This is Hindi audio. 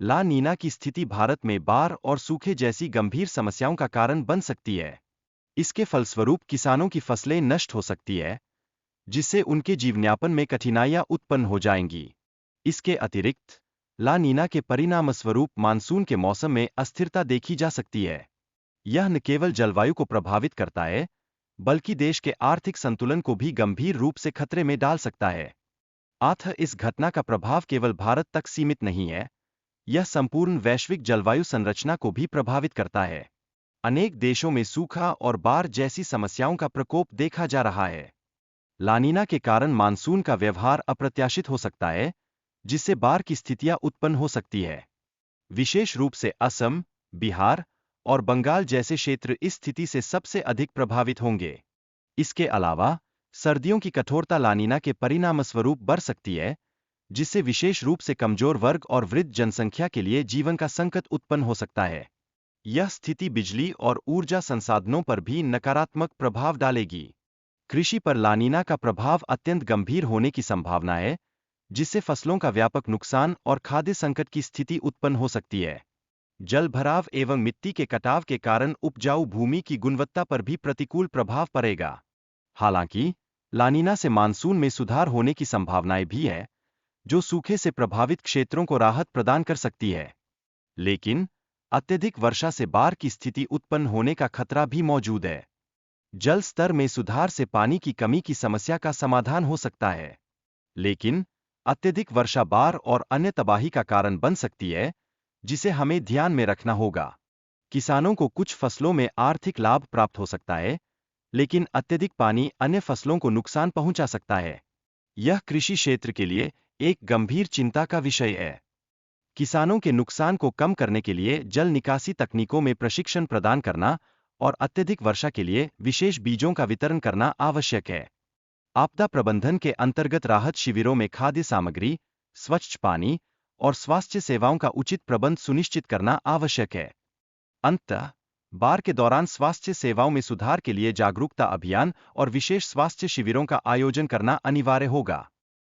ला नीना की स्थिति भारत में बाढ़ और सूखे जैसी गंभीर समस्याओं का कारण बन सकती है। इसके फलस्वरूप किसानों की फसलें नष्ट हो सकती है, जिससे उनके जीवनयापन में कठिनाइयां उत्पन्न हो जाएंगी। इसके अतिरिक्त ला नीना के परिणामस्वरूप मानसून के मौसम में अस्थिरता देखी जा सकती है। यह न केवल जलवायु को प्रभावित करता है, बल्कि देश के आर्थिक संतुलन को भी गंभीर रूप से खतरे में डाल सकता है। अतः इस घटना का प्रभाव केवल भारत तक सीमित नहीं है, यह संपूर्ण वैश्विक जलवायु संरचना को भी प्रभावित करता है। अनेक देशों में सूखा और बाढ़ जैसी समस्याओं का प्रकोप देखा जा रहा है। लानीना के कारण मानसून का व्यवहार अप्रत्याशित हो सकता है, जिससे बाढ़ की स्थितियां उत्पन्न हो सकती है। विशेष रूप से असम, बिहार और बंगाल जैसे क्षेत्र इस स्थिति से सबसे अधिक प्रभावित होंगे। इसके अलावा सर्दियों की कठोरता लानीना के परिणामस्वरूप बढ़ सकती है, जिससे विशेष रूप से कमजोर वर्ग और वृद्ध जनसंख्या के लिए जीवन का संकट उत्पन्न हो सकता है। यह स्थिति बिजली और ऊर्जा संसाधनों पर भी नकारात्मक प्रभाव डालेगी। कृषि पर लानीना का प्रभाव अत्यंत गंभीर होने की संभावना है, जिससे फसलों का व्यापक नुकसान और खाद्य संकट की स्थिति उत्पन्न हो सकती है। जलभराव एवं मिट्टी के कटाव के कारण उपजाऊ भूमि की गुणवत्ता पर भी प्रतिकूल प्रभाव पड़ेगा। हालांकि लानीना से मानसून में सुधार होने की संभावनाएं भी है, जो सूखे से प्रभावित क्षेत्रों को राहत प्रदान कर सकती है। लेकिन अत्यधिक वर्षा से बाढ़ की स्थिति उत्पन्न होने का खतरा भी मौजूद है। जल स्तर में सुधार से पानी की कमी की समस्या का समाधान हो सकता है, लेकिन अत्यधिक वर्षा बाढ़ और अन्य तबाही का कारण बन सकती है, जिसे हमें ध्यान में रखना होगा। किसानों को कुछ फसलों में आर्थिक लाभ प्राप्त हो सकता है, लेकिन अत्यधिक पानी अन्य फसलों को नुकसान पहुंचा सकता है। यह कृषि क्षेत्र के लिए एक गंभीर चिंता का विषय है। किसानों के नुकसान को कम करने के लिए जल निकासी तकनीकों में प्रशिक्षण प्रदान करना और अत्यधिक वर्षा के लिए विशेष बीजों का वितरण करना आवश्यक है। आपदा प्रबंधन के अंतर्गत राहत शिविरों में खाद्य सामग्री, स्वच्छ पानी और स्वास्थ्य सेवाओं का उचित प्रबंध सुनिश्चित करना आवश्यक है। अंततः बाढ़ के दौरान स्वास्थ्य सेवाओं में सुधार के लिए जागरूकता अभियान और विशेष स्वास्थ्य शिविरों का आयोजन करना अनिवार्य होगा।